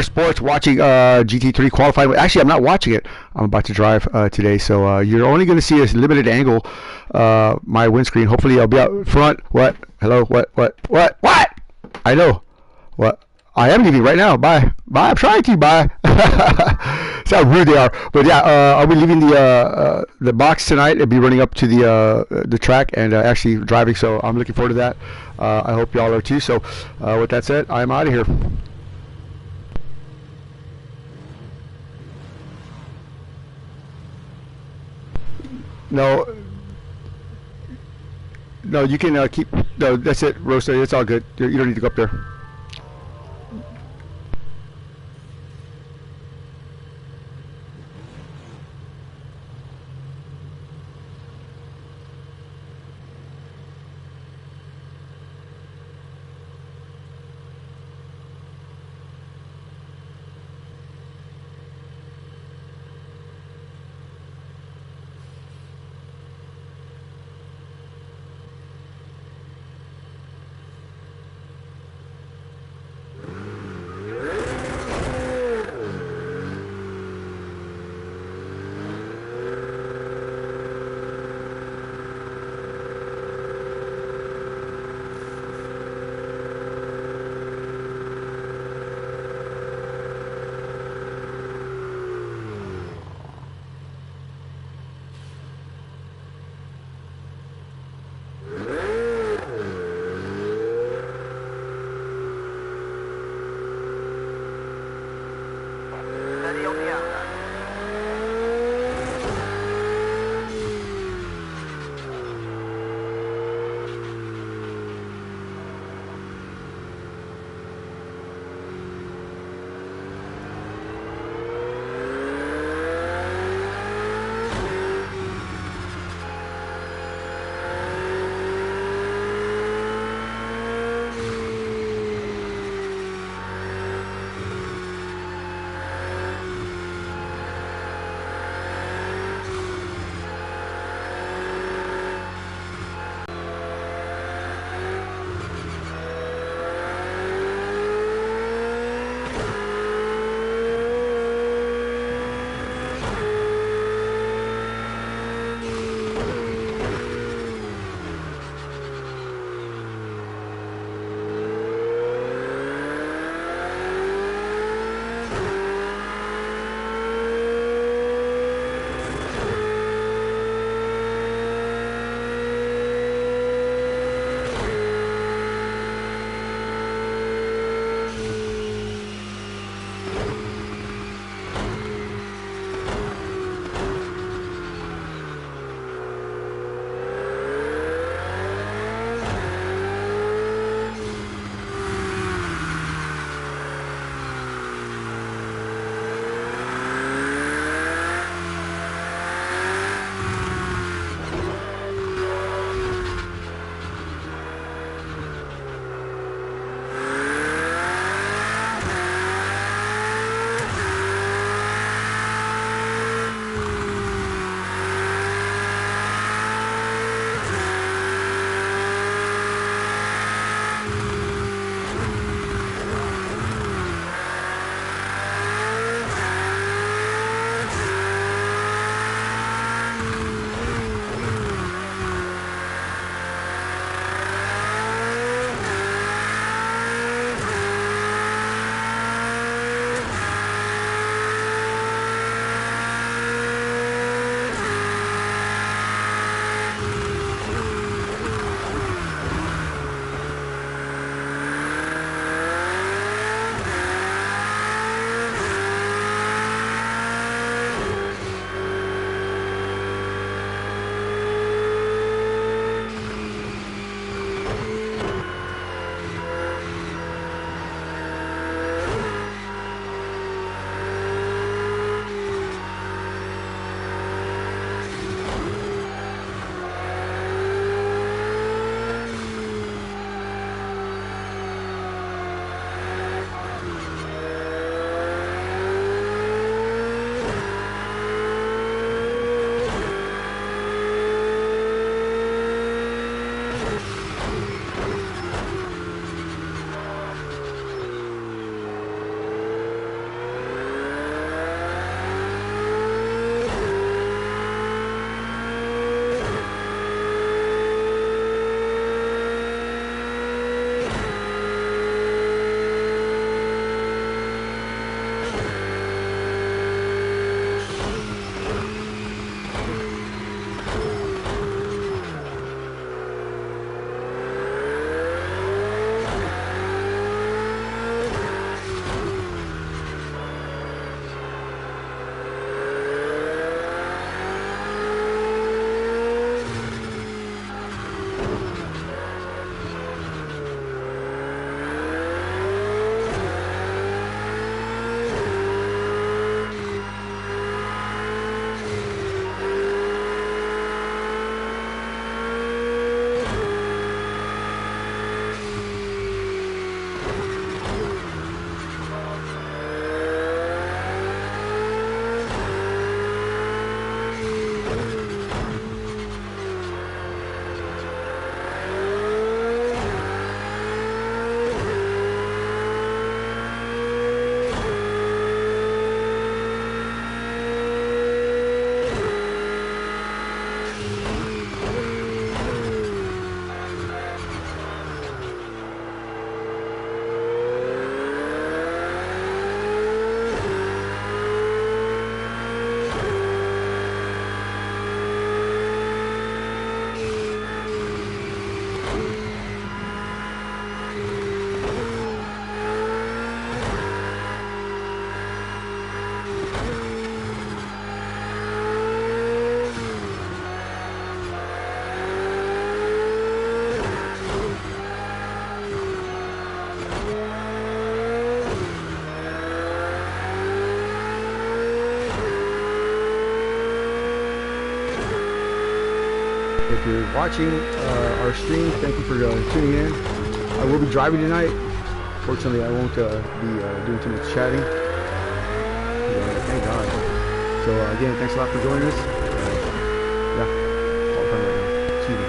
Motorsports, watching GT3 qualifying. Actually, I'm not watching it. I'm about to drive today, so you're only going to see a limited angle. My windscreen. Hopefully, I'll be out front. What? Hello? What? I know. What? I am leaving right now. Bye. I'm trying to. Bye. See how rude they are. But yeah, I'll be leaving the box tonight. I'll be running up to the track and actually driving. So I'm looking forward to that. I hope y'all are too. So with that said, I'm out of here. No, no, you can keep. No, that's it, Rosa. It's all good. You don't need to go up there. If you're watching our stream, thank you for tuning in. I will be driving tonight. Fortunately, I won't be doing too much chatting. Thank God. So again, thanks a lot for joining us. Yeah, all the time right now. Excuse me.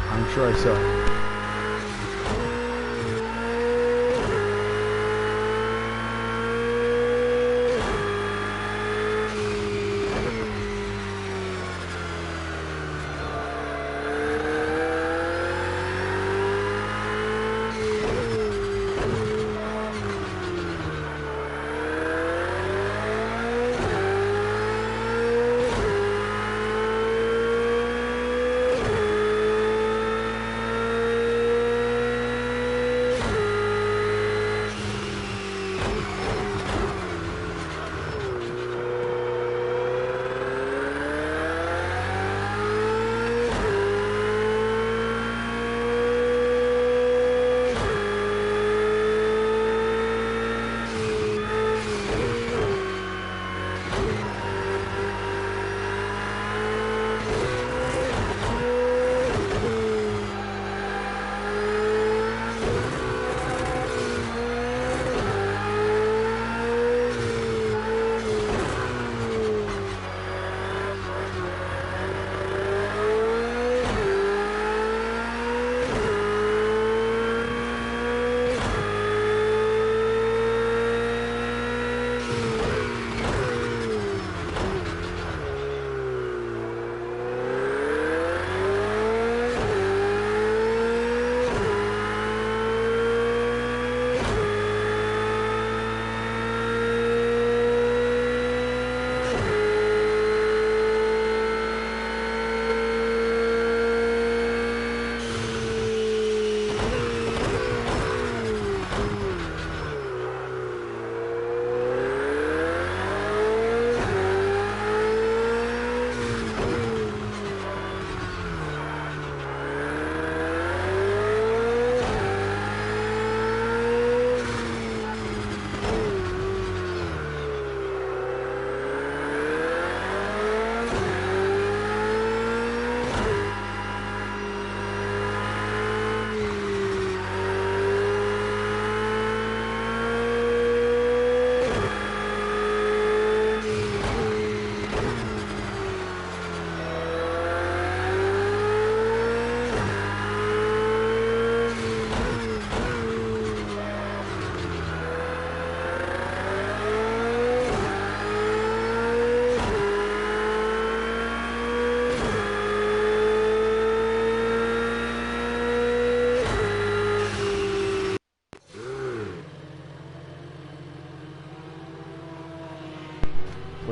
I'm sure I saw.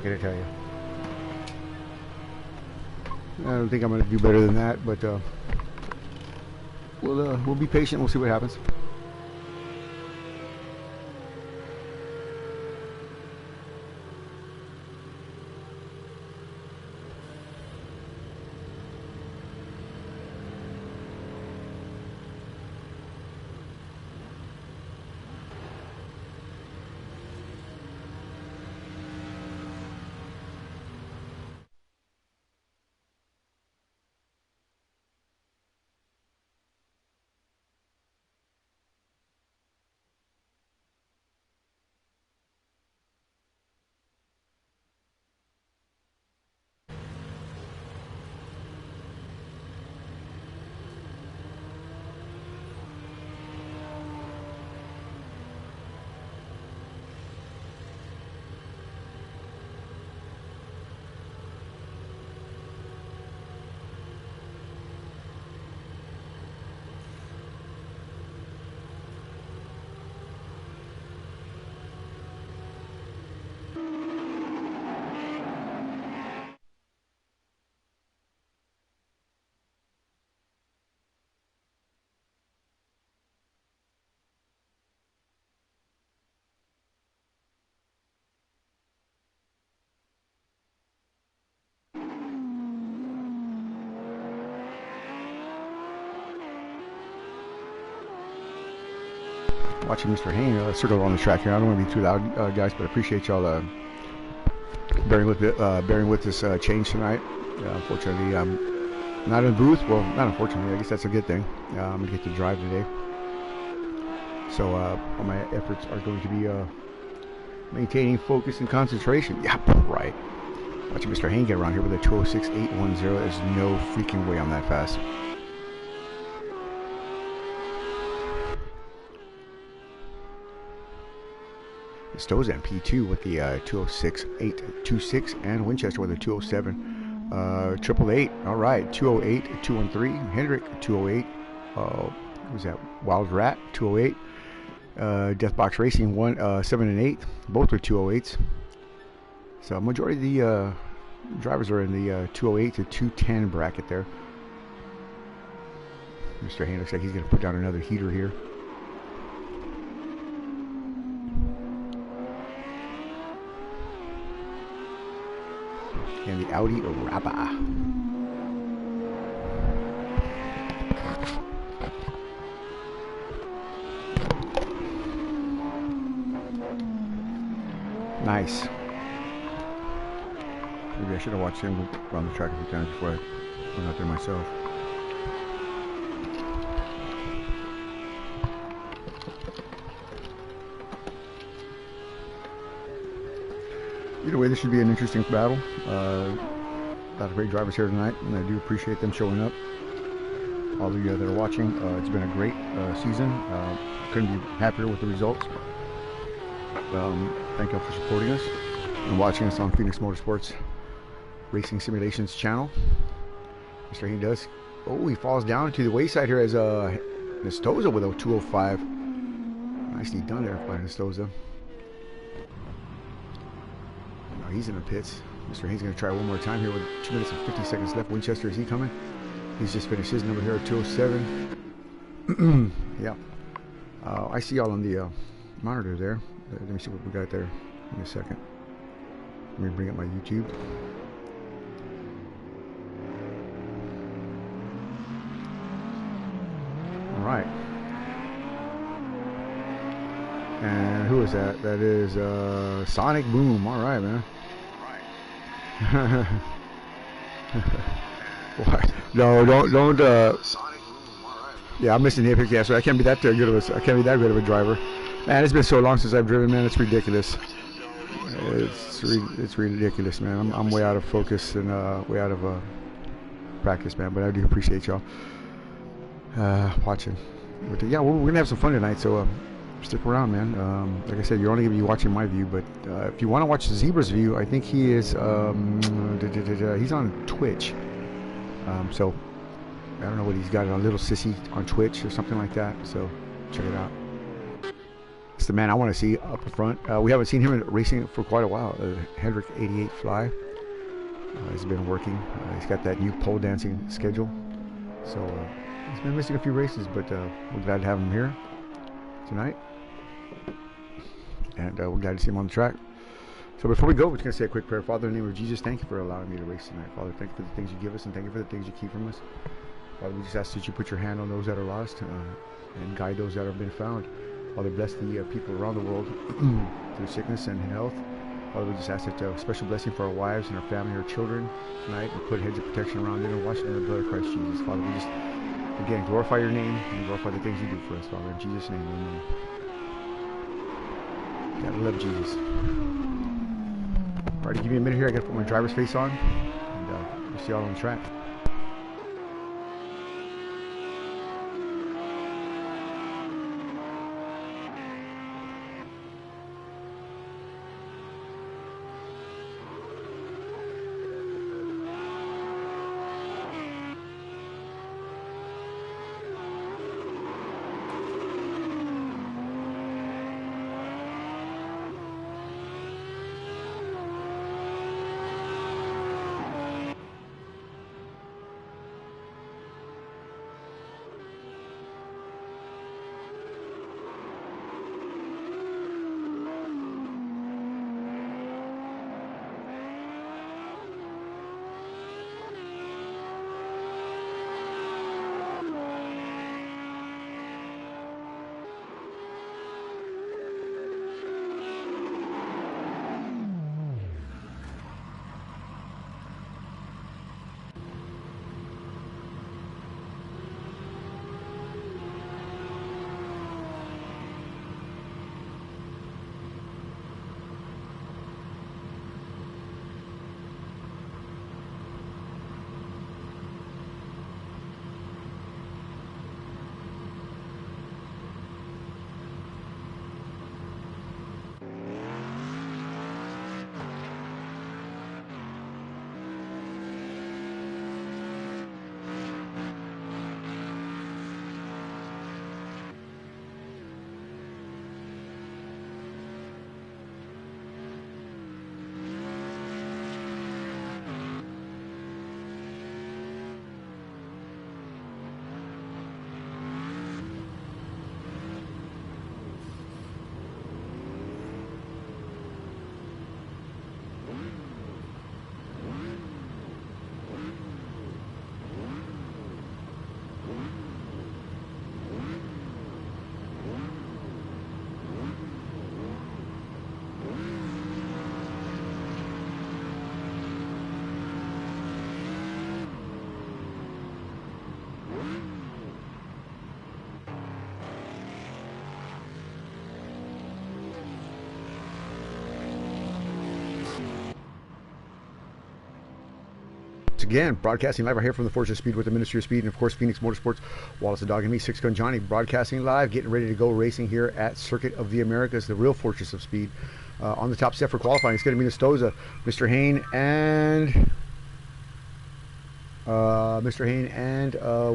can I tell you? I don't think I'm going to do better than that, but we'll be patient. We'll see what happens. Watching Mr. Hayne circle on the track here. I don't want to be too loud, guys, but I appreciate y'all bearing with this change tonight. Unfortunately, I'm not in the booth. Well, not unfortunately. I guess that's a good thing. I'm gonna get to drive today, so all my efforts are going to be maintaining focus and concentration. Yeah, right. Watching Mr. Hayne get around here with a 206.810. There's no freaking way I'm that fast. Stoza P2 with the 206.826 and Winchester with a 207. 888. All right, 208, 213. Hendrick 208. What was that? Wild Rat 208. Deathbox Racing 7 and 8. Both with 208s. So majority of the drivers are in the 208 to 210 bracket there. Mr. Hayne looks like he's going to put down another heater here. And the Audi Rappa. Nice. Maybe I should have watched him around the track a few times before I went out there myself. Either way, this should be an interesting battle. A lot of great drivers here tonight, and I do appreciate them showing up. All of you that are watching, it's been a great season. Couldn't be happier with the results. Thank you all for supporting us and watching us on Phoenix Motorsports Racing Simulations channel. Mr. Hayne does. Oh, he falls down to the wayside here as Nestoza with a 205. Nicely done there by Nestoza. He's in the pits. Mr. Hayne's going to try one more time here with 2 minutes and 50 seconds left. Winchester, is he coming? He's just finished his number here at 207. Yeah. I see y'all on the monitor there. Let me see what we got there in a second. Let me bring up my YouTube. All right. And who is that? That is Sonic Boom. All right, man. What? No, don't. Yeah, I'm missing the epic. Yeah, so I can't be that good of a driver. Man, it's been so long since I've driven, man. It's ridiculous. It's ridiculous, man. I'm way out of focus and way out of practice, man. But I do appreciate y'all watching. But yeah, we're gonna have some fun tonight. So stick around, man. Like I said, you're only gonna be watching my view, but if you want to watch Zebra's view, I think he is. He's on Twitch. So I don't know what he's got on Little Sissy on Twitch or something like that. So check it out. It's the man I want to see up front. We haven't seen him in racing for quite a while. Hendrick 88 Fly. He's been working. He's got that new pole dancing schedule. So he's been missing a few races, but we're glad to have him here tonight. And we're glad to see him on the track. So before we go, we're just going to say a quick prayer. Father, in the name of Jesus, thank you for allowing me to race tonight. Father, thank you for the things you give us, and thank you for the things you keep from us. Father, we just ask that you put your hand on those that are lost and guide those that have been found. Father, bless the people around the world through sickness and health. Father, we just ask that special blessing for our wives and our family, our children tonight, and put heads of protection around them and wash them in the blood of Christ Jesus. Father, we just, again, glorify your name and glorify the things you do for us, Father. In Jesus' name, amen. Gotta love Jesus. All right, give me a minute here. I gotta put my driver's face on, and we'll see y'all on the track. Again, broadcasting live right here from the Fortress of Speed with the Ministry of Speed, and of course Phoenix Motorsports, Wallace the Dog and me, Six Gun Johnny, broadcasting live, getting ready to go racing here at Circuit of the Americas, the real Fortress of Speed. On the top set for qualifying, it's going to be Nestoza, Mr. Hain, and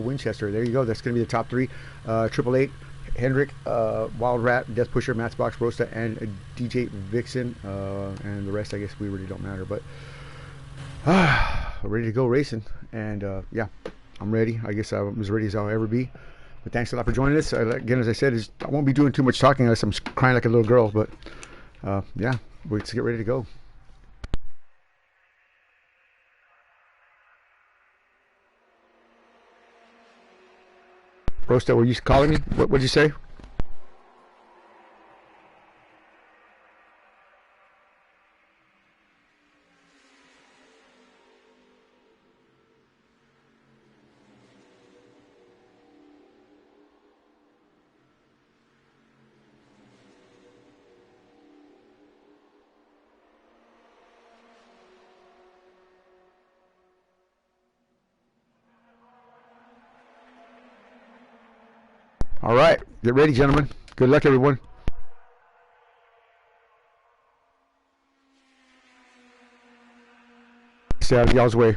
Winchester. There you go. That's going to be the top three. 888, Hendrick, Wild Rat, Death Pusher, Matchbox, Rosta, and DJ Vixen, and the rest I guess we really don't matter, but ready to go racing. And yeah, I'm ready. I guess I'm as ready as I'll ever be. But thanks a lot for joining us. Again, as I said, I won't be doing too much talking unless I'm crying like a little girl, but yeah, let's get ready to go. Rosta, were you calling me? What did you say? All right, get ready, gentlemen. Good luck, everyone. Stay out of y'all's way.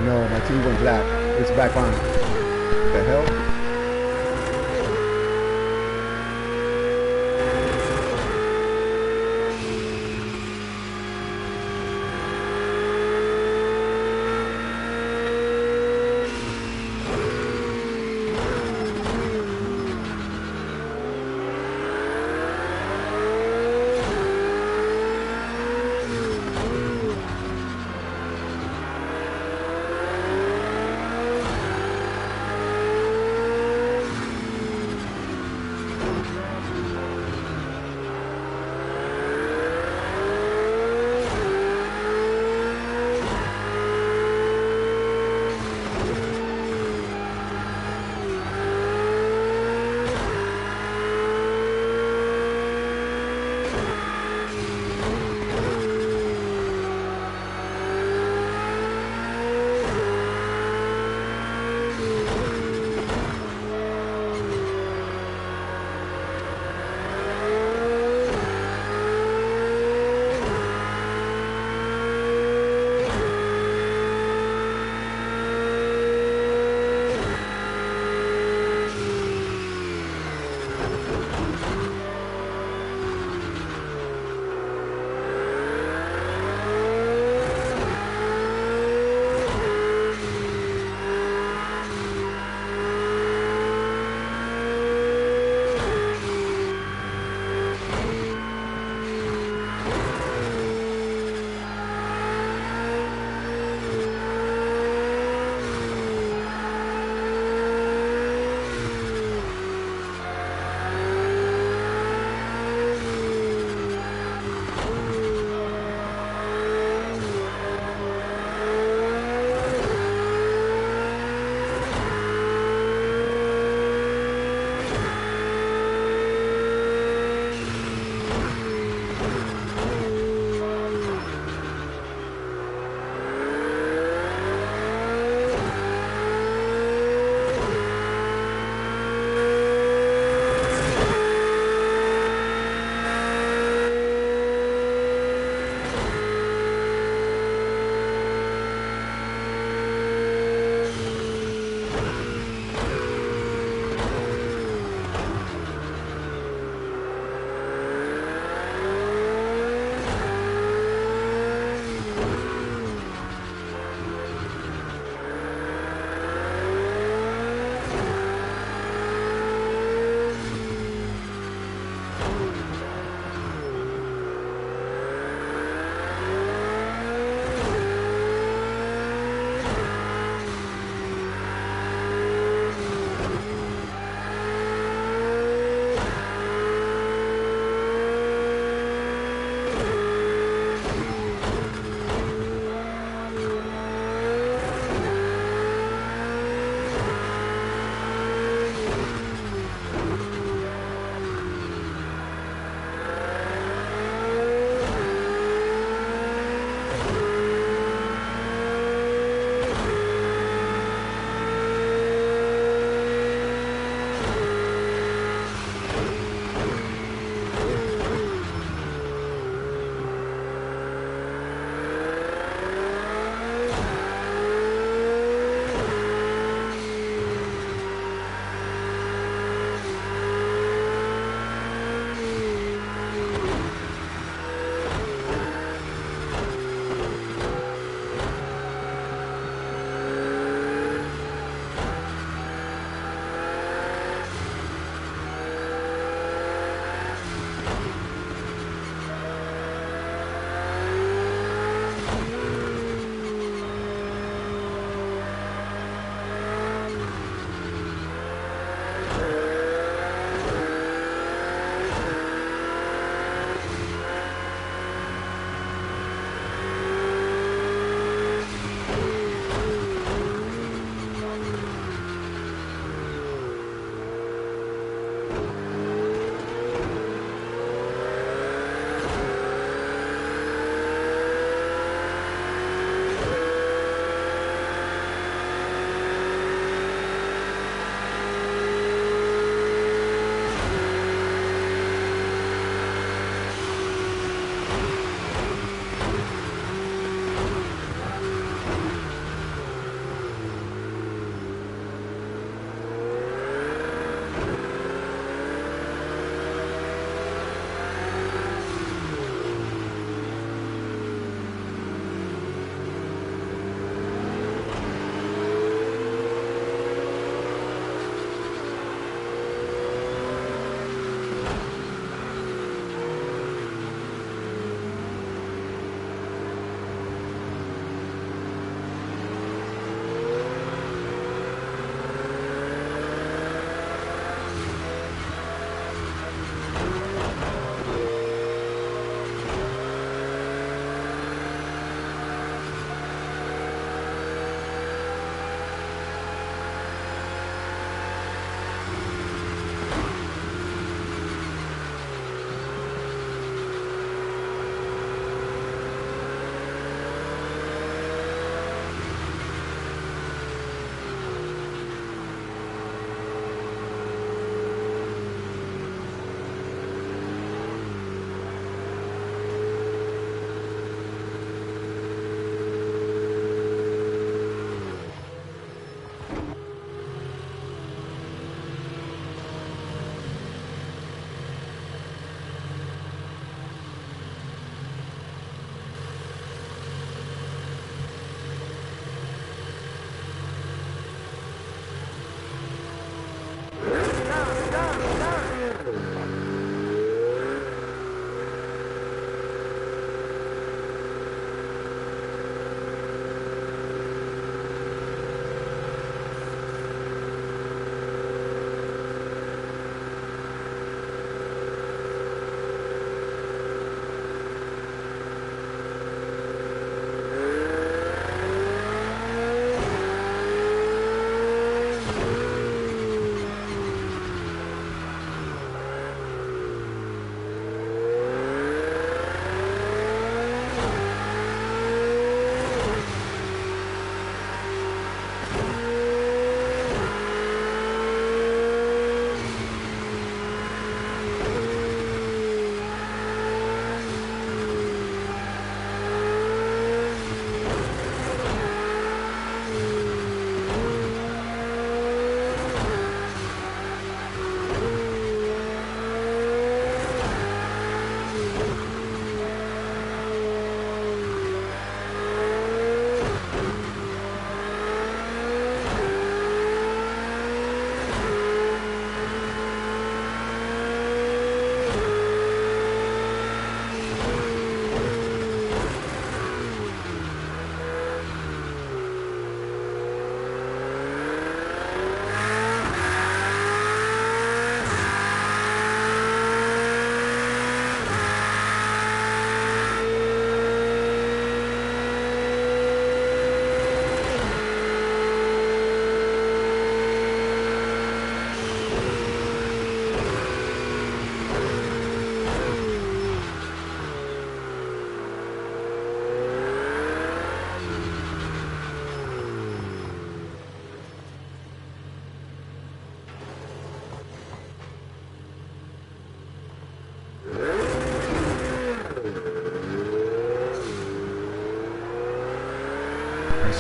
no, my TV went black. It's back on. What the hell?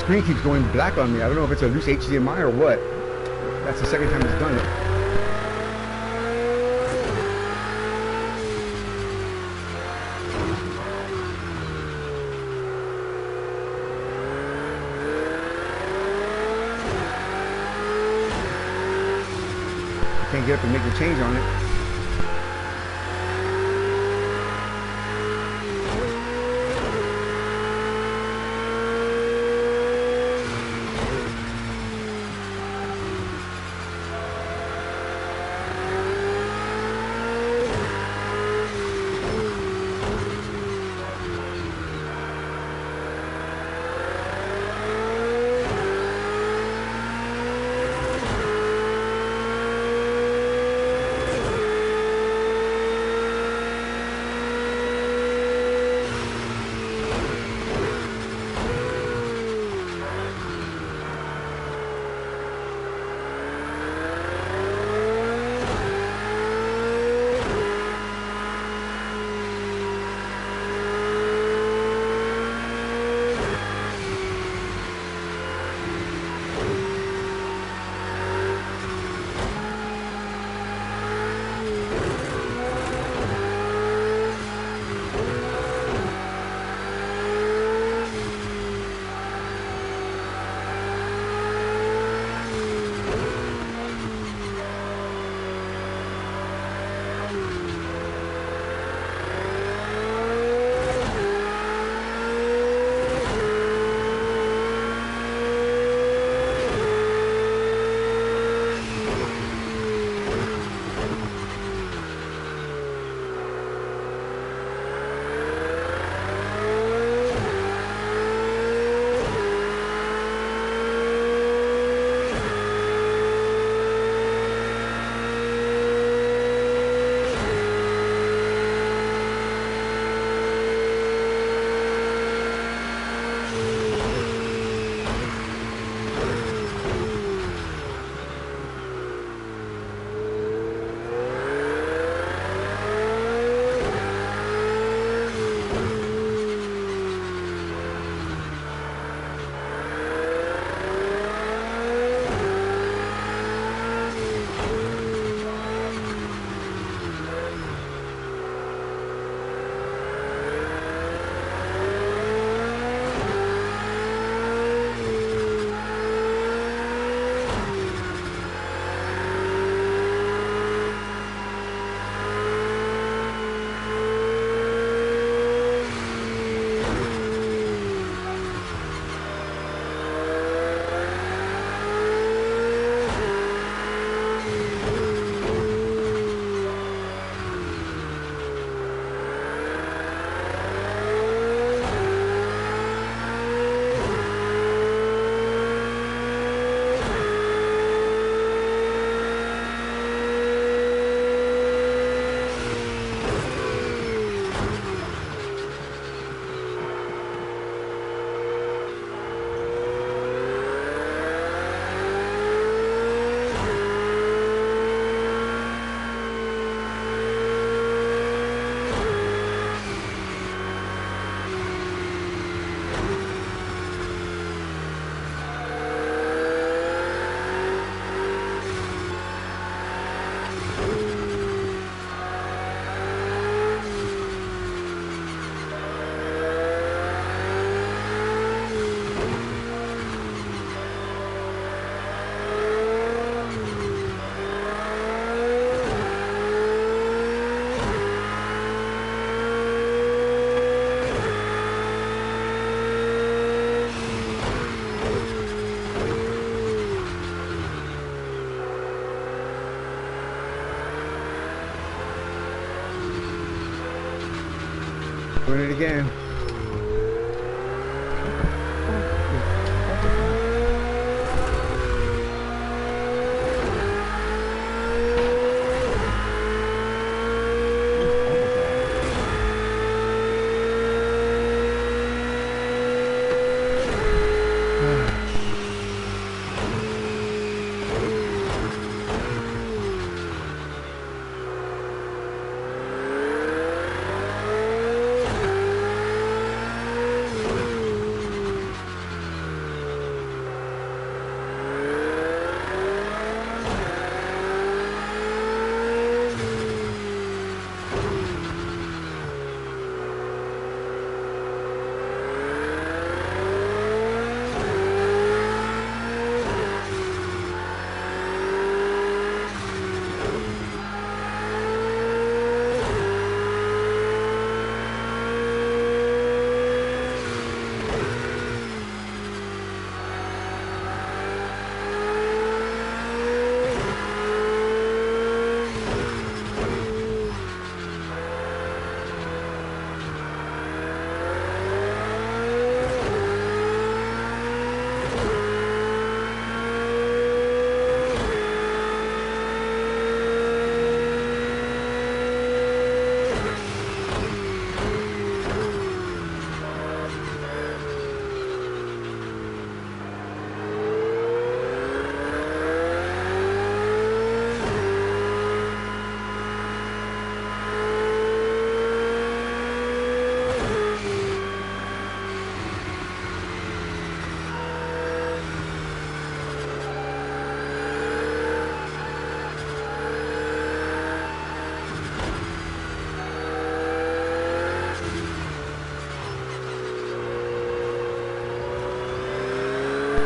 screen keeps going black on me. I don't know if it's a loose HDMI or what. That's the second time it's done it. Can't get up and make the change on it. Doing it again.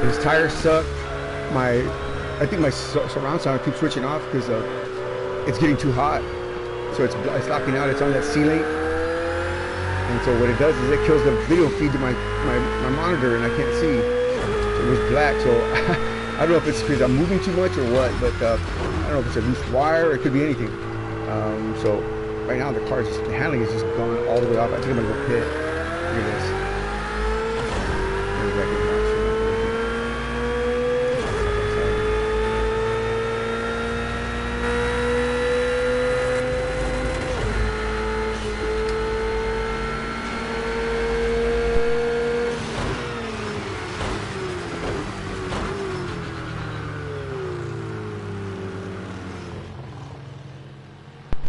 His tires suck. I think my surround sound keeps switching off because it's getting too hot. So it's locking out. It's on that C link. And so what it does is it kills the video feed to my monitor, and I can't see. So it was black. So I don't know if it's because I'm moving too much or what, but I don't know if it's a loose wire. It could be anything. So right now the handling is just gone all the way off. I think I'm gonna go pit. Look at this.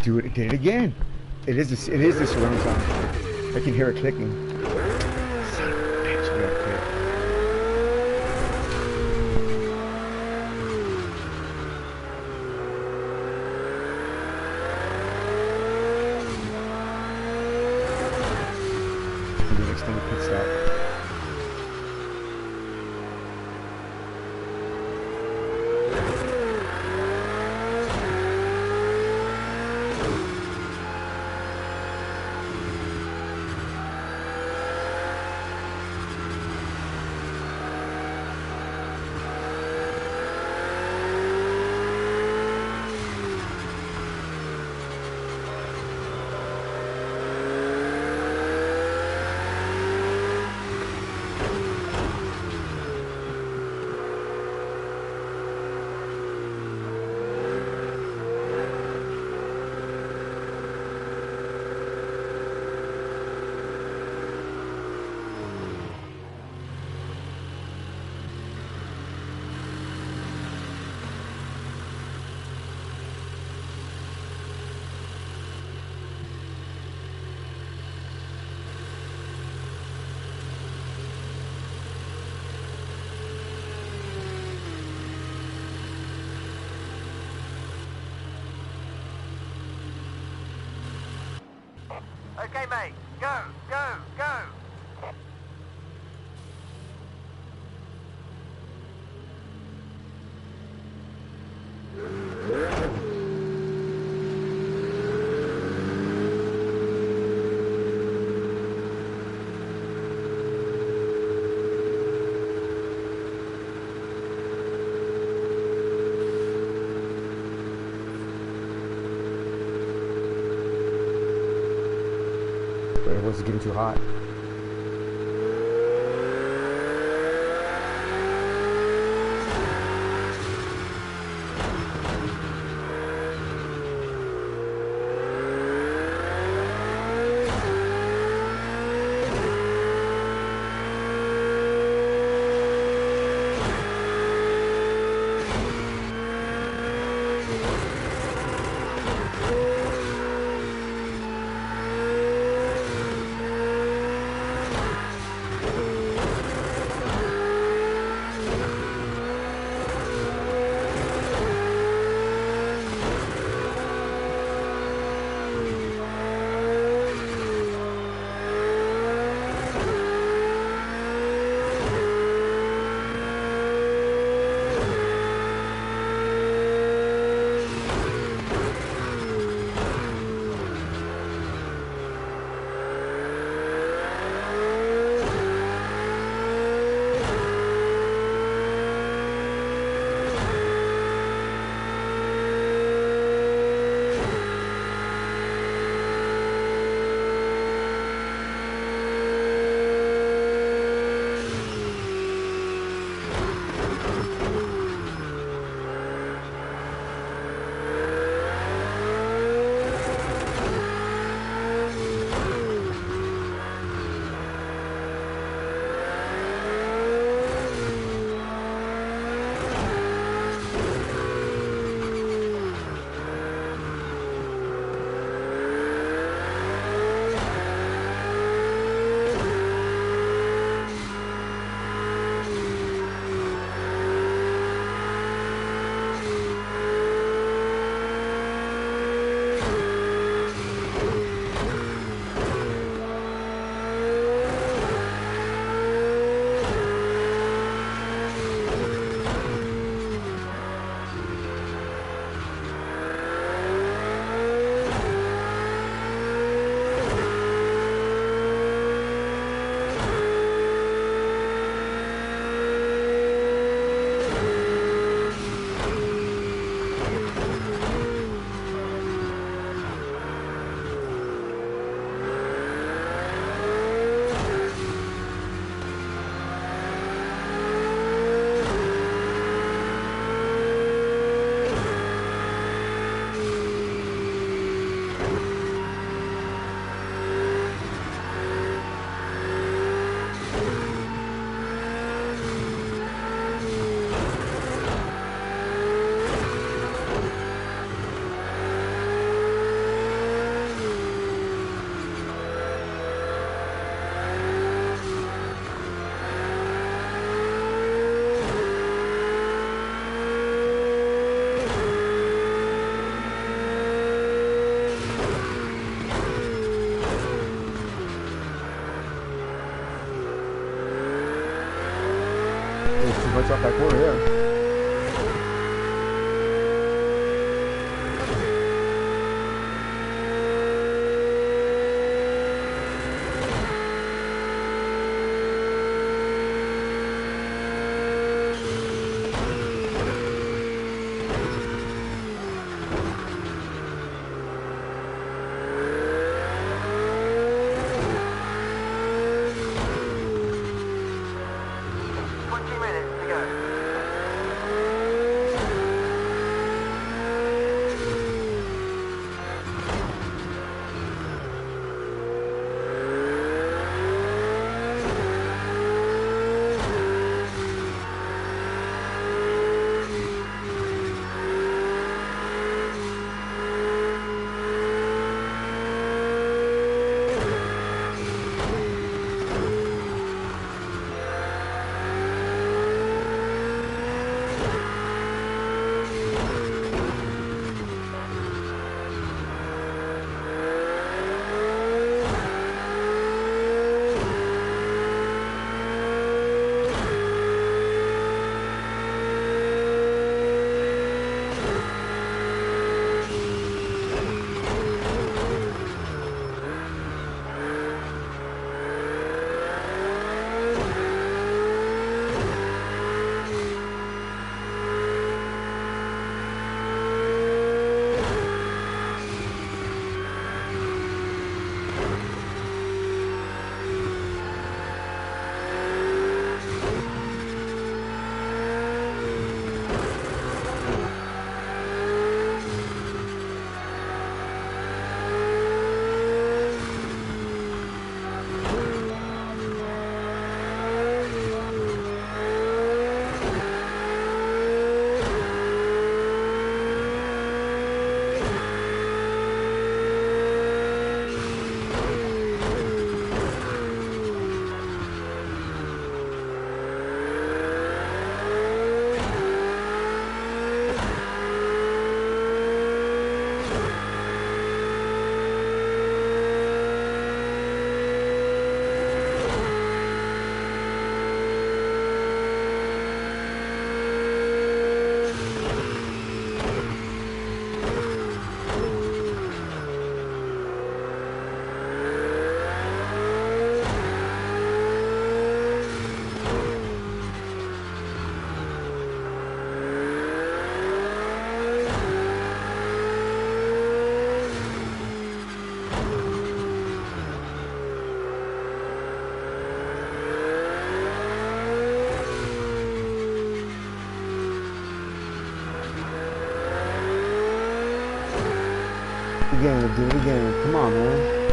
It did it again. It is the surround sound. I can hear it clicking. Son of a bitch, we got quit. I'm doing extended pit stop. Okay, mate. Go, go, go. But it was getting too hot. much off that corner there. Again, do it again. Come on, man.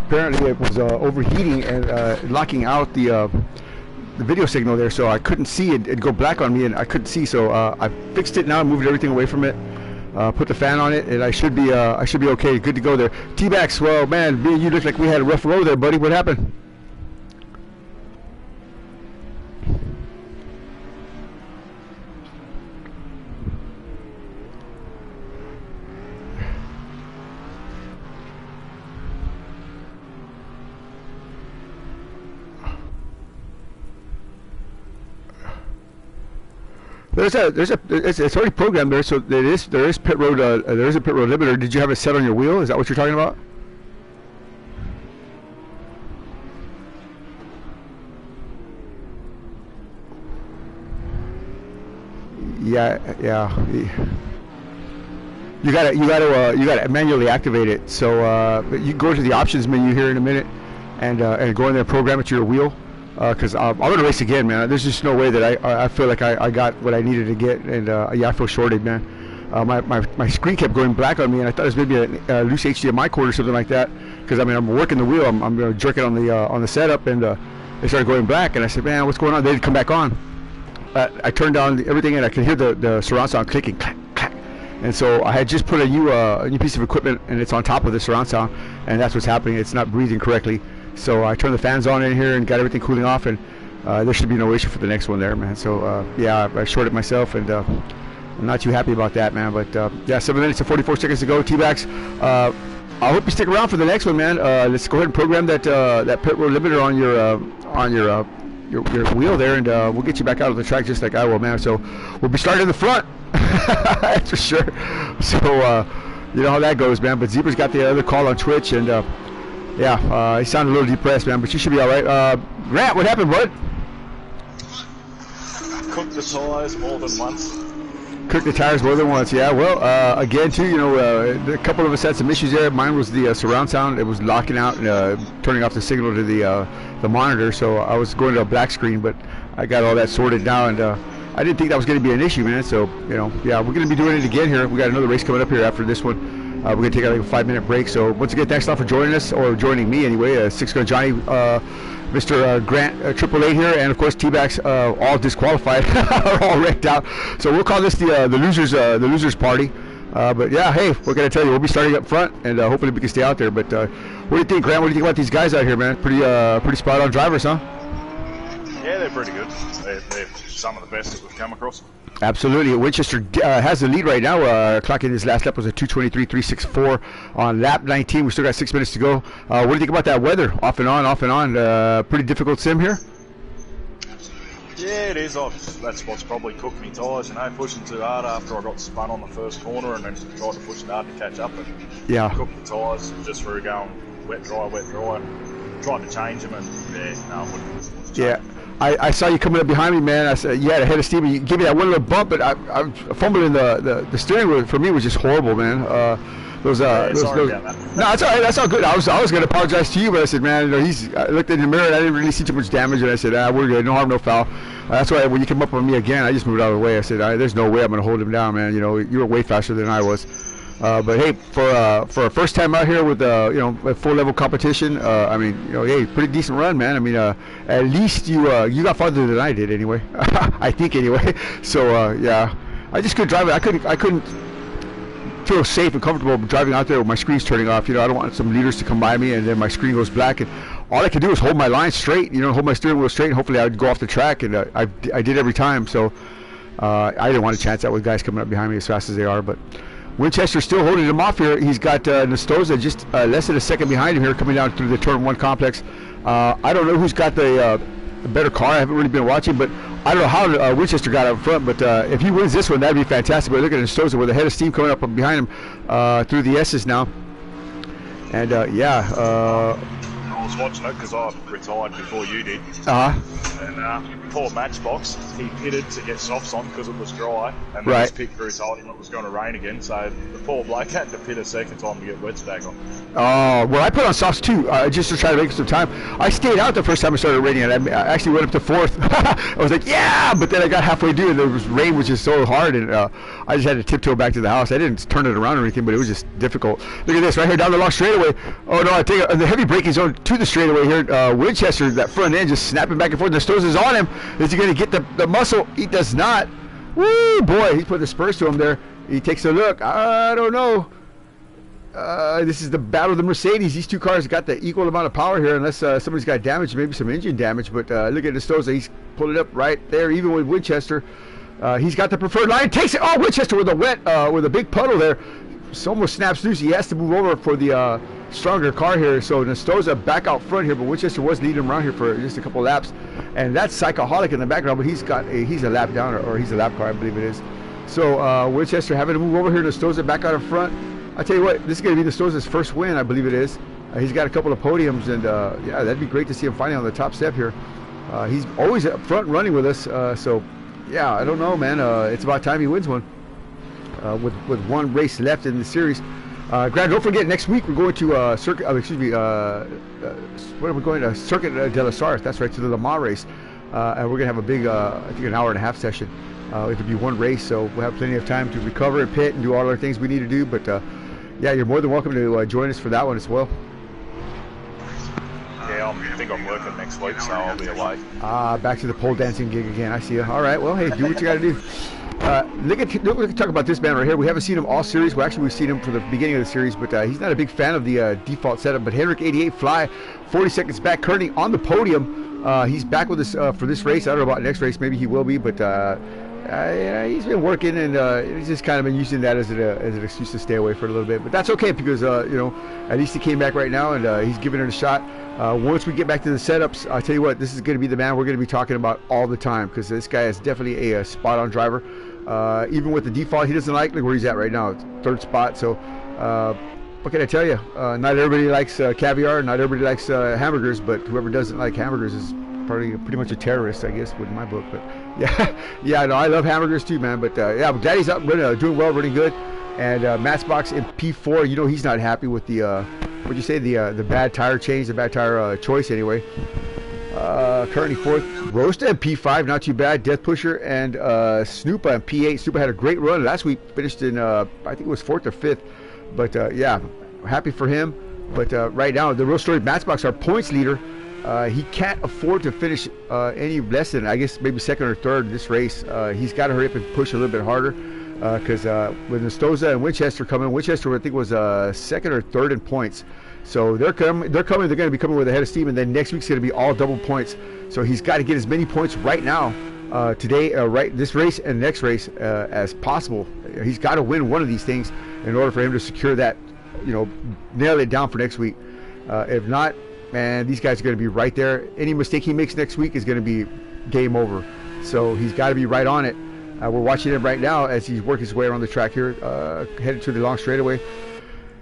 apparently it was overheating and locking out the video signal there, so I couldn't see it. It'd go black on me, and I couldn't see. So I fixed it now, moved everything away from it, put the fan on it, and I should be okay, good to go there. T-Bax, well, man, me and you look like we had a rough road there, buddy. What happened? It's already programmed there, so there is pit road there is a pit road limiter. Did you have it set on your wheel? Is that what you're talking about? Yeah. You gotta manually activate it. So you go to the options menu here in a minute, and go in there and program it to your wheel. Because I'm going to race again, man. There's just no way that I feel like I got what I needed to get, and yeah, I feel shorted, man. My screen kept going black on me, and I thought it was maybe a loose HDMI cord or something like that. Because I mean, I'm working the wheel, I'm jerking on the setup, and it started going black. And I said, man, what's going on? They didn't come back on. I turned down everything, and I could hear the surround sound clicking, clack, clack. And so I had just put a new piece of equipment, and it's on top of the surround sound, and that's what's happening. It's not breathing correctly. So I turned the fans on in here and got everything cooling off, and there should be no issue for the next one there, man. So yeah, I shorted myself, and I'm not too happy about that, man. But yeah, 7 minutes and 44 seconds to go. T-Bax, I hope you stick around for the next one, man. Let's go ahead and program that pit road limiter on your wheel there, and we'll get you back out of the track just like I will, man. So we'll be starting in the front, that's for sure. So you know how that goes, man. But Zebra's got the other call on Twitch, and yeah, he sounded a little depressed, man, but you should be all right. Grant, what happened, bud? Cooked the tires more than once. Cooked the tires more than once, yeah. Well, again, too, you know, a couple of us had some issues there. Mine was the surround sound. It was locking out and turning off the signal to the monitor, so I was going to a black screen, but I got all that sorted now, and I didn't think that was going to be an issue, man. So, you know, yeah, we're going to be doing it again here. We got another race coming up here after this one. We're going to take like a 5-minute break. So once again, thanks a lot for joining us, or joining me anyway. Six Gun Johnny, Mr. Grant, 888 here, and of course T-Bax, all disqualified, are all wrecked out. So we'll call this the losers party. But yeah, hey, what can I tell you? We'll be starting up front, and hopefully we can stay out there. But what do you think, Grant? What do you think about these guys out here, man? Pretty spot on drivers, huh? Yeah, they're pretty good. They're some of the best that we've come across. Absolutely. Winchester has the lead right now. Clocking his last lap was a 2:23.364 on lap 19. We still got 6 minutes to go. What do you think about that weather? Off and on. Pretty difficult sim here? Yeah, it is. That's what's probably cooked me tyres, you know, pushing too hard after I got spun on the first corner, and then tried to push it hard to catch up, and yeah, cooked the tyres just through going wet, dry, tried to change them, and yeah, no, it wouldn't. Yeah. I saw you coming up behind me, man. I said, you had a head of steam. You gave me that one little bump, but I fumbling the steering wheel for me was just horrible, man. Sorry about that. No, it's all right. That's all good. I was going to apologize to you, but I said, man, you know, I looked in the mirror and I didn't really see too much damage, and I said, we're good. No harm, no foul. That's why when you came up on me again, I just moved out of the way. I said, there's no way I'm going to hold him down, man. You know, you were way faster than I was. But hey, for a first time out here with you know, a full level competition, I mean, you know, hey, pretty decent run, man. I mean, at least you got farther than I did, anyway. I think, anyway. So yeah, I just couldn't drive it. I couldn't feel safe and comfortable driving out there with my screens turning off. You know, I don't want some leaders to come by me and then my screen goes black, and all I could do was hold my line straight. You know, hold my steering wheel straight, and hopefully I would go off the track, and I did every time. So I didn't want to chance that with guys coming up behind me as fast as they are, but Winchester's still holding him off here. He's got Nestoza just less than a second behind him here, coming down through the turn 1 complex. I don't know who's got the better car. I haven't really been watching, but I don't know how Winchester got up front. But if he wins this one, that'd be fantastic. But look at Nestoza with a head of steam coming up behind him through the S's now. And yeah, was watching it because I retired before you did. And poor Matchbox, he pitted to get softs on because it was dry, and then his pit crew told him it was going to rain again, so the poor bloke had to pit a second time to get wets back on. Oh, well, I put on softs too, just to try to make some time. I stayed out the first time I started raining, and I actually went up to fourth. I was like, yeah, but then I got halfway through, and the rain was just so hard, and I just had to tiptoe back to the house. I didn't turn it around or anything, but it was just difficult. Look at this, right here down the long straightaway. Oh, no, I think the heavy braking zone to the straightaway here. Winchester, that front end, just snapping back and forth. The Stoza's on him. Is he going to get the muscle? He does not. Woo, boy, he's put the spurs to him there. He takes a look. I don't know. This is the battle of the Mercedes. These two cars got the equal amount of power here, unless somebody's got damage, maybe some engine damage. But look at the Stoza. He's pulled it up right there, even with Winchester. He's got the preferred line. Takes it. Oh, Winchester with a big puddle there. So almost snaps loose. He has to move over for the stronger car here. So Nestoza back out front here, but Winchester was leading him around here for just a couple laps. And that's Psychoholic in the background, but he's a lap down, or he's a lap car, I believe it is. So Winchester having to move over here. Nestoza back out in front. I tell you what, this is going to be Nestoza's first win, I believe it is. He's got a couple of podiums, and yeah, that'd be great to see him finally on the top step here. He's always up front running with us, so yeah, I don't know, man. It's about time he wins one. With one race left in the series. Grant, don't forget, next week we're going to Circuit. What are we going to? Circuit de la Sarthe. That's right, to the Le Mans race, and we're gonna have a big, I think, an hour and a half session. It'll be one race, so we'll have plenty of time to recover and pit and do all our things we need to do. But yeah, you're more than welcome to join us for that one as well. Yeah, I think I'm working next week, so I'll be away. Back to the pole dancing gig again. I see you. All right, well, hey, do what you got to do. Look at talk about this man right here. We haven't seen him all series. Well, actually, we've seen him for the beginning of the series, but he's not a big fan of the default setup. But Henrik 88 Fly, 40 seconds back, currently on the podium. He's back with us for this race. I don't know about next race. Maybe he will be, but he's been working, and he's just kind of been using that as an excuse to stay away for a little bit. But that's okay, because you know, at least he came back right now, and he's giving it a shot. Once we get back to the setups, I'll tell you what, this is going to be the man we're going to be talking about all the time, because this guy is definitely a spot-on driver. Even with the default, he doesn't like where he's at right now, third spot. So what can I tell you? Not everybody likes caviar, not everybody likes hamburgers, but whoever doesn't like hamburgers is pretty much a terrorist, I guess, with my book. But yeah, no, I love hamburgers too, man. But yeah, but Daddy's up, doing well, running good. And Matchbox in P4, you know, he's not happy with the what'd you say, the bad tire change, the bad tire choice anyway. Currently fourth. Rosta in P5, not too bad. Death Pusher and Snoopa in P8. Snoopa had a great run last week, finished in I think it was fourth or fifth. But yeah, happy for him. But right now, the real story, Matchbox, our points leader, he can't afford to finish any less than, I guess, maybe second or third in this race. He's got to hurry up and push a little bit harder, because with Nestoza and Winchester coming, Winchester I think was second or third in points. So they're coming. They're going to be coming with a head of steam, and then next week's going to be all double points. So he's got to get as many points right now, today, right this race and next race, as possible. He's got to win one of these things in order for him to secure that, you know, nail it down for next week. If not, man, these guys are going to be right there. Any mistake he makes next week is going to be game over. So he's got to be right on it. We're watching him right now as he's working his way around the track here, headed to the long straightaway.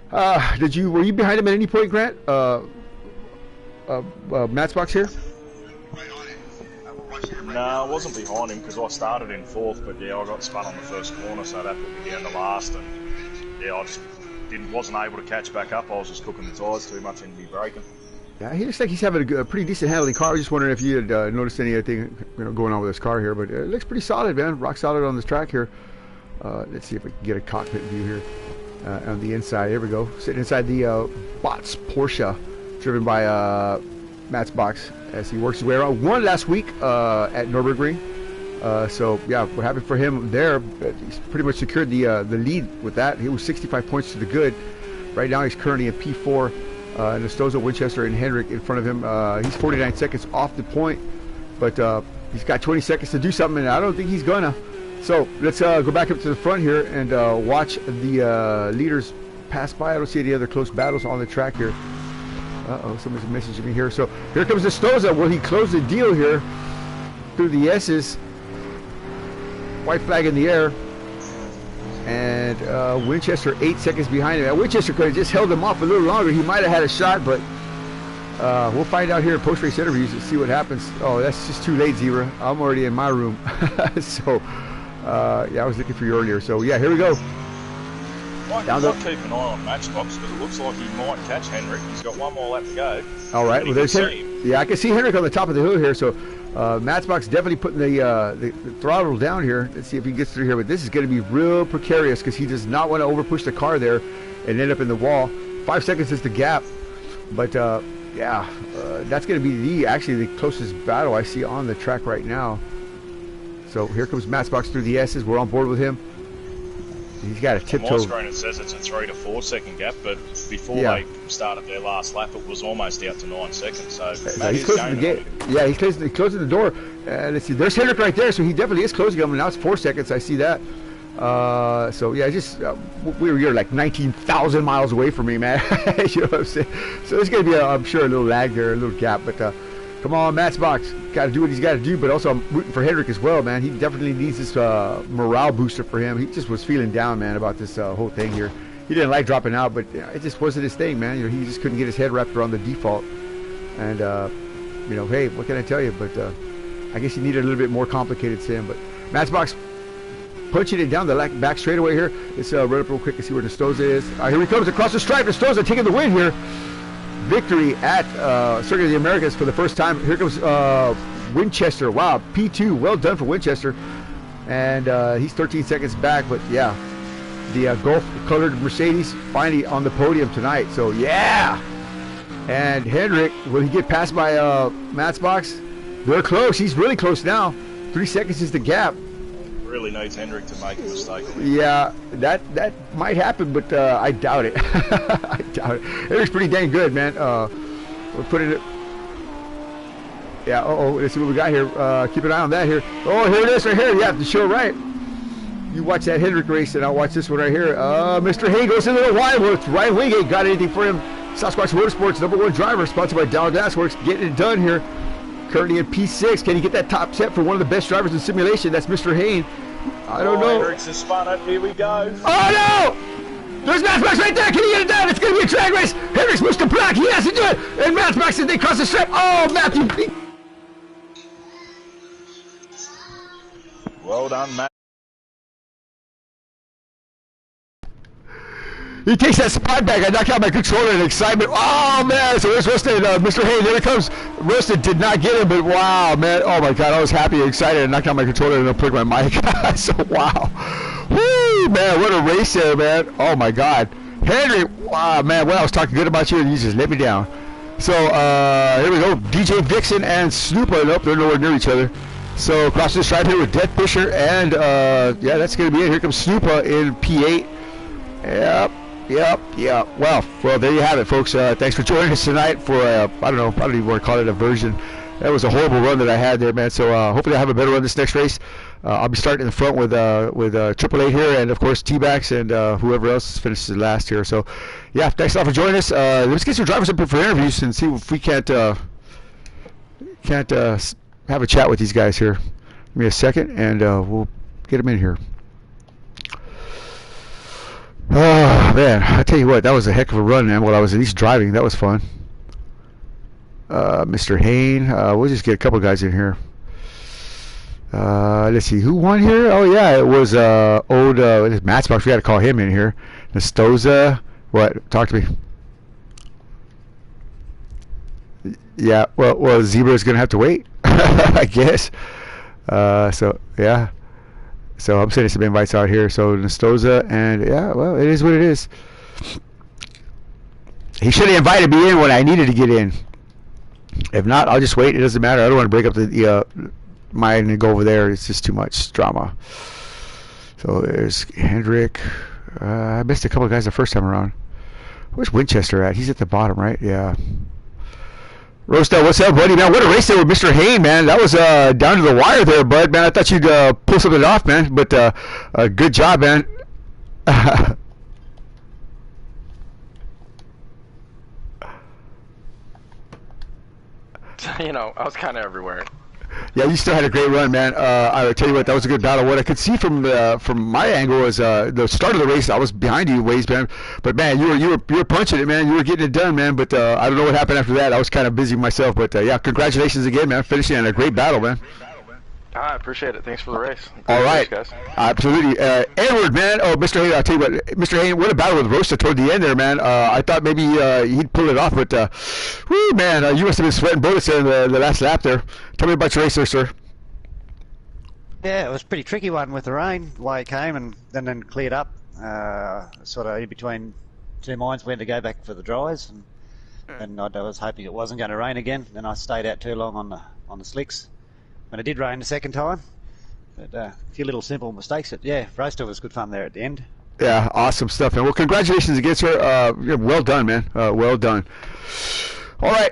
Were you behind him at any point, Grant? Matchbox here? No, I wasn't behind him because I started in fourth, but yeah, I got spun on the first corner, so that put me down to last, and yeah, I just wasn't able to catch back up. I was just cooking the tyres too much and be braking. Yeah, he looks like he's having a pretty decent handling car. I was just wondering if you had noticed anything going on with this car here, but it looks pretty solid, man. Rock solid on this track here. Let's see if we can get a cockpit view here. On the inside, here we go. Sitting inside the Bots Porsche, driven by Matchbox as he works his way around. Won last week at Nürburgring. So yeah, we're happy for him there. He's pretty much secured the lead with that. He was 65 points to the good. Right now he's currently in P4. Nestoza, Winchester, and Henrik in front of him. He's 49 seconds off the point, but he's got 20 seconds to do something, and I don't think he's gonna. So let's go back up to the front here and watch the leaders pass by. I don't see any other close battles on the track here. Uh-oh, somebody's messaging me here. So here comes Nestoza. Will he close the deal here through the S's? White flag in the air. And Winchester 8 seconds behind him. Winchester could have just held him off a little longer. He might have had a shot, but We'll find out here in post-race interviews and see what happens. Oh, that's just too late, Zebra. I'm already in my room. So, yeah, I was looking for you earlier. So, yeah, here we go. I'll keep an eye on Matchbox because it looks like he might catch Henrik. He's got one more lap to go. All right. Well, there's Henrik. Yeah, I can see Henrik on the top of the hill here. So, Matchbox definitely putting the throttle down here. Let's see if he gets through here. But this is going to be real precarious because he does not want to overpush the car there and end up in the wall. 5 seconds is the gap. But, yeah, that's going to be actually the closest battle I see on the track right now. So here comes Matchbox through the S's. We're on board with him. He's got a tiptoe. On my screen it says it's a 3 to 4 second gap, but before they started their last lap, it was almost out to 9 seconds. So he's closing the gate. Yeah, he's closing the door. Let's see. There's Henrik right there, so he definitely is closing them. And now it's 4 seconds. I see that. So yeah, just you're like 19,000 miles away from me, man. You know what I'm saying? So there's gonna be, I'm sure, a little lag there, a little gap. But come on, Matchbox, got to do what he's got to do. But also, I'm rooting for Henrik as well, man. He definitely needs this morale booster for him. He just was feeling down, man, about this whole thing here. He didn't like dropping out, but it just wasn't his thing, man. You know, he just couldn't get his head wrapped around the default. And you know, hey, what can I tell you? But I guess he needed a little bit more complicated sim. But Matchbox punching it down the back straightaway here. Let's run up real quick and see where Nestoza is. Here he comes across the stripe. Nestoza taking the win here. Victory at Circuit of the Americas for the first time. Here comes Winchester. Wow, P2. Well done for Winchester. And he's 13 seconds back. But yeah, the Gulf-colored Mercedes finally on the podium tonight. So yeah. And Henrik, will he get passed by Matchbox? They're close. He's really close now. 3 seconds is the gap. Really needs Henrik to make a mistake. Yeah, that might happen, but I doubt it. I doubt it. Henrik's pretty dang good, man. We're putting it. Yeah. Let's see what we got here. Keep an eye on that here. Oh, here it is right here. Yeah, the show right. You watch that Henrik race, and I'll watch this one right here. Mr. Hay goes into the wide. Well, Ryan Wingate got anything for him. Sasquatch Motorsports, #1 driver, sponsored by Dow Gasworks, getting it done here. Currently in P6. Can he get that top set for one of the best drivers in simulation? That's Mr. Hayne. I don't know. Henrik's has spun it. Here we go. Oh no! There's Matchbox right there. Can he get it done? It's going to be a drag race. Henrik's pushed the block. He has to do it. And Matchbox, they cross the stripe. Oh, Matthew. Well done, Matt. He takes that spot back. I knocked out my controller in excitement. Oh, man. So there's Rusted. Mr. Hayne, here it comes. Rusted did not get him, but wow, man. Oh, my God. I was happy and excited. I knocked out my controller and unplugged my mic. So, wow. Woo, man. What a race there, man. Oh, my God. Henry, wow, man. Well, I was talking good about you, and you just let me down. So, here we go. DJ Dixon and Snoopa. Nope, they're nowhere near each other. So, across the stripe here with Death Pusher. And, yeah, that's going to be it. Here comes Snoopa in P8. Yep. Well, there you have it, folks. Thanks for joining us tonight for, I don't even want to call it a version. That was a horrible run that I had there, man. So hopefully I have a better run this next race. I'll be starting in the front with Triple Eight here, and of course T-Backs and whoever else finishes last here. So, yeah, thanks a lot for joining us. Let's get some drivers up here for interviews and see if we can't have a chat with these guys here. Give me a second, and we'll get them in here. Oh, man, I tell you what, that was a heck of a run, man. While I was at least driving, that was fun. Mr. Hayne, we'll just get a couple guys in here. Let's see, who won here? Oh, yeah, it was old Matchbox. We got to call him in here. Nestoza, what? Talk to me. Yeah, well, Zebra's going to have to wait, I guess. So, yeah. So I'm sending some invites out here. So Nestoza, and yeah, well, it is what it is. He should have invited me in when I needed to get in. If not, I'll just wait. It doesn't matter. I don't want to break up the mine and go over there. It's just too much drama. So there's Hendrik. I missed a couple of guys the first time around. Where's Winchester at? He's at the bottom, right? Yeah. Roastel, what's up, buddy? Man, what a race there with Mr. Hayne, man. That was down to the wire there, bud. Man, I thought you'd pull something off, man. But good job, man. You know, I was kind of everywhere. Yeah, you still had a great run, man. I will tell you what, that was a good battle. What I could see from my angle was the start of the race. I was behind you ways, man. But man, you were punching it, man. You were getting it done, man. But I don't know what happened after that. I was kind of busy myself. But yeah, congratulations again, man. Finishing in a great battle, man. I appreciate it. Thanks for the race. All right, guys. Absolutely. Edward, man. Oh, Mr. Hayne, I'll tell you what, Mr. Hayne, what a battle with Rosta toward the end there, man. I thought maybe he'd pull it off, but whoo, man, you must have been sweating bullets there in the last lap there. Tell me about your race there, sir. Yeah, it was a pretty tricky one with the rain, the way it came, and then cleared up. Sort of in between two minds, when to go back for the dries, and I was hoping it wasn't going to rain again. Then I stayed out too long on the slicks. When it did rain the second time, but a few little simple mistakes. But yeah, Roaster was good fun there at the end. Yeah, awesome stuff, man. Well, congratulations again, sir. Well done, man. Well done. All right,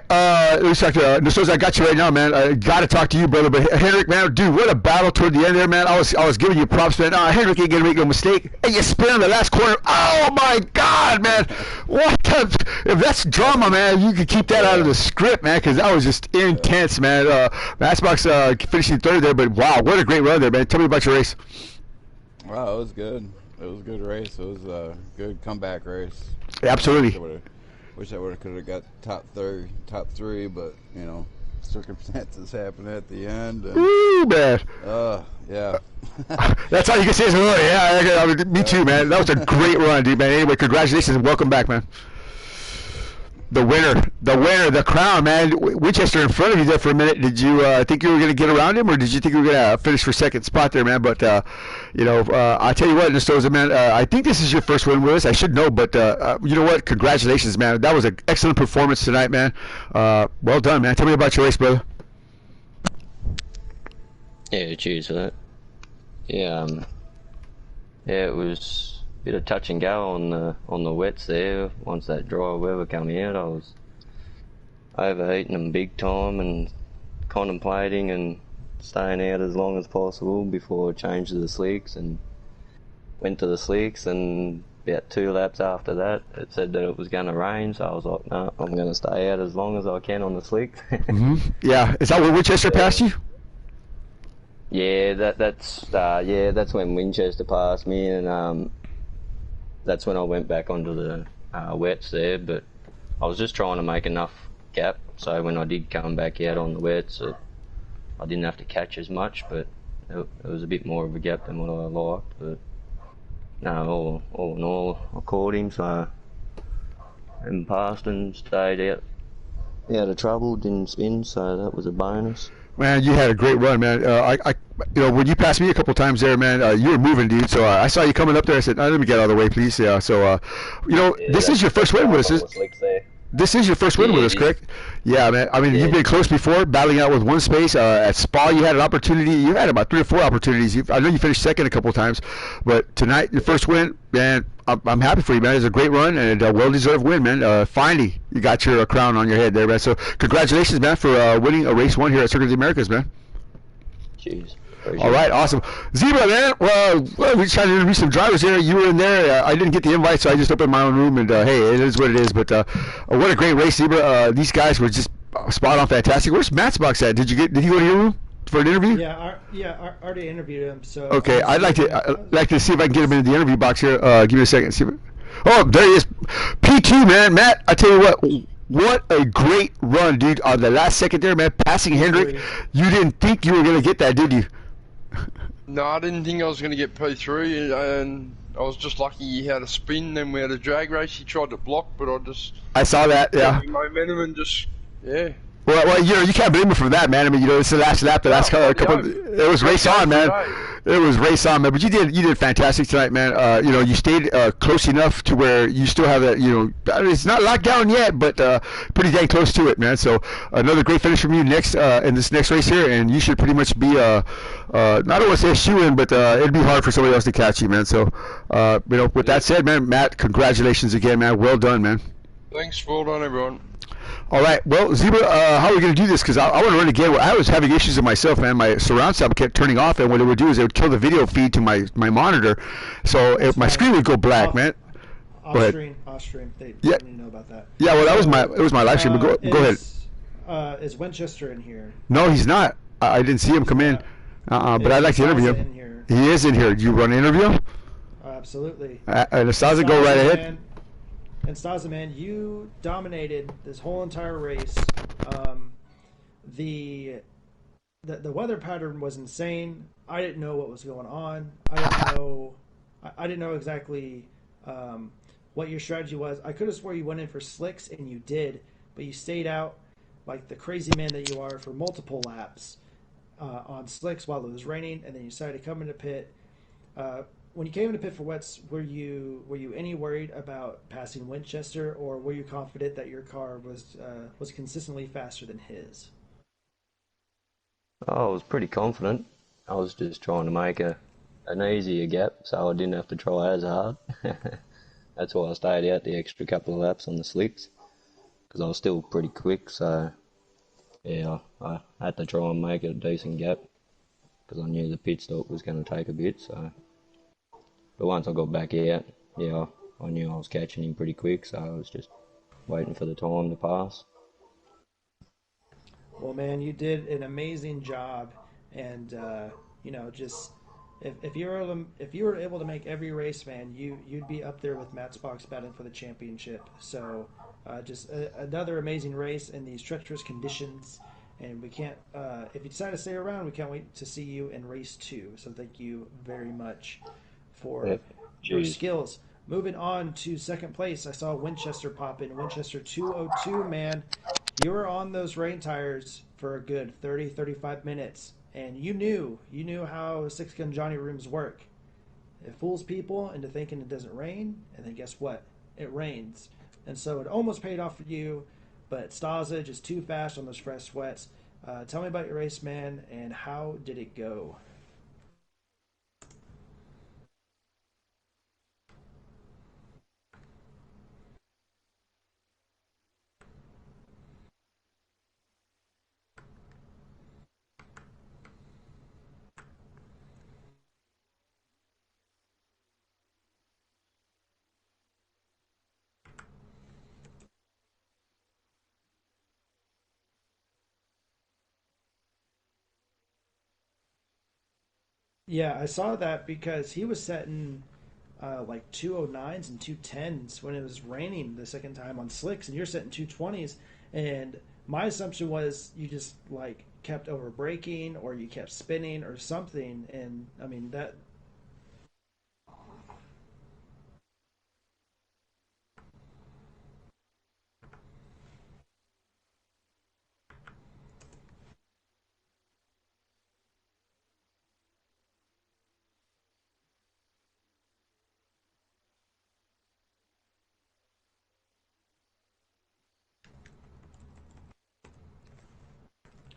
let's talk to Nistoza. I got you right now, man. I got to talk to you, brother. But Henrik, man, dude, what a battle toward the end there, man. I was giving you props, man. Henrik ain't gonna make no mistake. And you spin on the last corner. Oh my God, man! What the? If that's drama, man, you could keep that out of the script, man, because that was just intense, man. Matchbox finishing third there, but wow, what a great run there, man. Tell me about your race. Wow, it was good. It was a good race. It was a good comeback race. Yeah, absolutely. Wish I could have got top three, but you know, circumstances happened at the end. And, ooh, man. Yeah. That's all you can say is, oh, yeah, me too, man. That was a great run, dude, man. Anyway, congratulations and welcome back, man. The winner, the crown, man. Winchester in front of you there for a minute. Did you think you were going to get around him, or did you think you were going to finish for second spot there, man? But, I tell you what, Nistoza, man, I think this is your first win with us. I should know, but you know what? Congratulations, man. That was an excellent performance tonight, man. Well done, man. Tell me about your race, brother. Yeah, cheers for that. Yeah, it was bit of touch and go on the wets there. Once that dry weather come out, I was overheating them big time and contemplating and staying out as long as possible before I changed to the slicks, and went to the slicks, and about 2 laps after that it said that it was going to rain, so I was like, no, I'm going to stay out as long as I can on the slicks. Yeah, is that where Winchester passed you? Yeah, that's when Winchester passed me, and that's when I went back onto the wets there, but I was just trying to make enough gap, so when I did come back out on the wets, I didn't have to catch as much, but it was a bit more of a gap than what I liked. But no, all in all, I caught him, so and passed and stayed out of trouble, didn't spin, so that was a bonus. Man, you had a great run, man. When you passed me a couple times there, man, you were moving, dude. So I saw you coming up there. I said, let me get out of the way, please. Yeah. So, this is your first win with us. This is your first win with us, correct? Yeah, man. I mean, you've been close before, battling out with one space. At Spa, you had an opportunity. You had about 3 or 4 opportunities. I know you finished second a couple of times, but tonight, your first win, man, I'm happy for you, man. It's a great run and a well-deserved win, man. Finally, you got your crown on your head there, man. So congratulations, man, for winning a race 1 here at Circuit of the Americas, man. Jeez. All right, awesome. Zebra, man, well, we're trying to interview some drivers here. You were in there. I didn't get the invite, so I just opened my own room, and hey, it is what it is. But what a great race, Zebra. These guys were just spot on fantastic. Where's Matchbox at? Did he go to your room for an interview? I already interviewed him. So okay, I'd like to see if I can get him in the interview box here. Give me a second. Oh, there he is. P2, man. Matt, I tell you what a great run, dude. On the last second there, man, passing Hendrick. You didn't think you were going to get that, did you? No, I didn't think I was going to get P3, and I was just lucky he had a spin. Then we had a drag race. He tried to block, but I saw that, yeah. Momentum and just, yeah. Well, you can't blame me for that, man. I mean, it's the last lap, couple. It was race on, man. It was race on, man. But you did fantastic tonight, man. You stayed close enough to where you still have that. It's not locked down yet, but pretty dang close to it, man. So another great finish from you next in this next race here, and you should pretty much be not want to say a shoe-in, but it'd be hard for somebody else to catch you, man. So with that said, man, Matt, congratulations again, man. Well done, man. Thanks, well done, everyone. All right, well, Zebra, how are we going to do this? Because I want to run again. I was having issues with myself, man. My surround sound kept turning off, and what it would do is it would kill the video feed to my monitor, so my screen would go black, man. Off stream. They didn't know about that. Yeah, well, it was my live stream. But go ahead. Is Winchester in here? No, he's not. I didn't see him come in. But I'd like to interview him. He is in here. Do you want to interview? Absolutely. And Staza, go right ahead. Man, and Staza, man, you dominated this whole entire race. The weather pattern was insane. I didn't know what was going on. I didn't know exactly what your strategy was. I could have swore you went in for slicks, and you did, but you stayed out like the crazy man that you are for multiple laps on slicks while it was raining, and then you decided to come into pit. When you came into pit for wets, were you any worried about passing Winchester, or were you confident that your car was consistently faster than his? I was pretty confident. I was just trying to make an easier gap so I didn't have to try as hard. That's why I stayed out the extra couple of laps on the slicks, because I was still pretty quick, so yeah, I had to try and make it a decent gap because I knew the pit stop was going to take a bit. So, but once I got back out, yeah, I knew I was catching him pretty quick, so I was just waiting for the time to pass. Well, man, you did an amazing job, and just if you were able to make every race, man, you'd be up there with Matt Spock's battling for the championship. So, another amazing race in these treacherous conditions, and we can't. If you decide to stay around, we can't wait to see you in race 2. So, thank you very much for your skills. Moving on to second place, I saw Winchester pop in. Winchester 202, man. You were on those rain tires for a good 30-35 minutes, and you knew how 6-gun Johnny rooms work. It fools people into thinking it doesn't rain, and then guess what? It rains. And so it almost paid off for you, but Staza just too fast on those fresh sweats. Tell me about your race, man, and how did it go? Yeah, I saw that because he was setting like 209s and 210s when it was raining the second time on slicks, and you're setting 220s. And my assumption was you just like kept over braking or you kept spinning or something. And I mean that.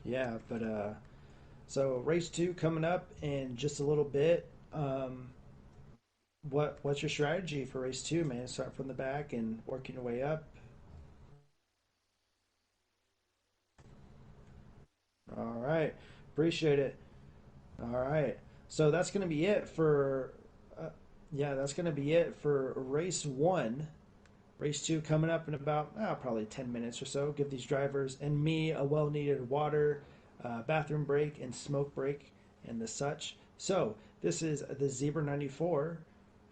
Yeah, but so race 2 coming up in just a little bit. What's your strategy for race 2, man? Start from the back and working your way up. All right, appreciate it. All right, so that's gonna be it for. That's gonna be it for race 1. Race 2 coming up in about probably 10 minutes or so. Give these drivers and me a well-needed water, bathroom break, and smoke break, and the such. So this is the Zebra 94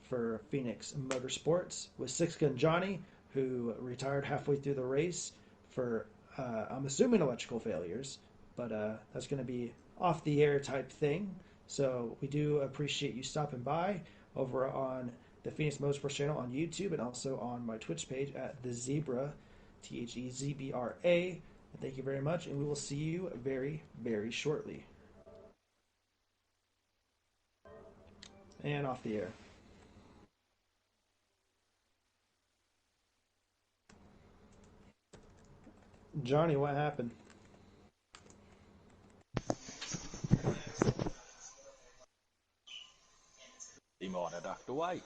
for Phoenix Motorsports with 6-gun Johnny, who retired halfway through the race for, I'm assuming, electrical failures, but that's going to be off the air type thing. So we do appreciate you stopping by over on the Phoenix Motorsports channel on YouTube and also on my Twitch page at the Zebra, THEZBRA. And thank you very much, and we will see you very, very shortly. And off the air. Johnny, what happened? He might have ducked away.